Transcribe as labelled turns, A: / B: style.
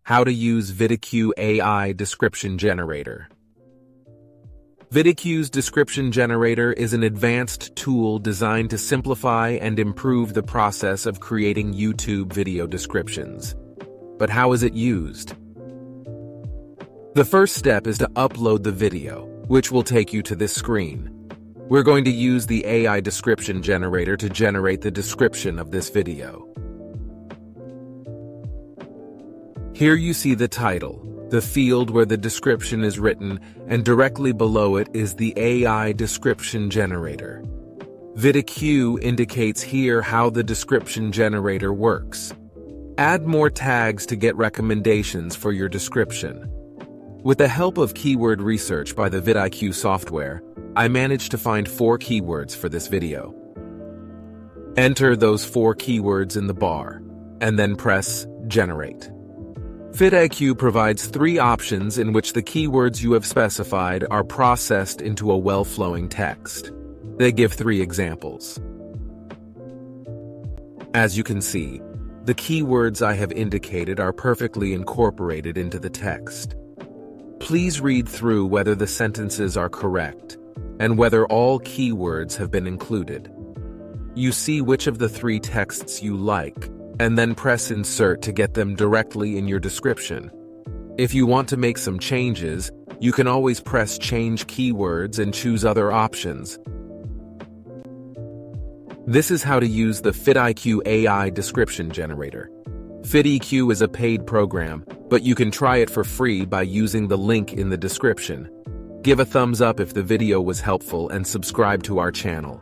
A: How to use VidIQ AI Description Generator. VidIQ's Description Generator is an advanced tool designed to simplify and improve the process of creating YouTube video descriptions. But how is it used? The first step is to upload the video, which will take you to this screen. We're going to use the AI Description Generator to generate the description of this video. Here you see the title, the field where the description is written, and directly below it is the AI Description Generator. VidIQ indicates here how the description generator works. Add more tags to get recommendations for your description. With the help of keyword research by the VidIQ software, I managed to find 4 keywords for this video. Enter those 4 keywords in the bar, and then press Generate. VidIQ provides 3 options in which the keywords you have specified are processed into a well-flowing text. They give 3 examples. As you can see, the keywords I have indicated are perfectly incorporated into the text. Please read through whether the sentences are correct and whether all keywords have been included. You see which of the 3 texts you like, and then press Insert to get them directly in your description. If you want to make some changes, you can always press Change Keywords and choose other options. This is how to use the VidIQ AI Description Generator. VidIQ is a paid program, but you can try it for free by using the link in the description. Give a thumbs up if the video was helpful and subscribe to our channel.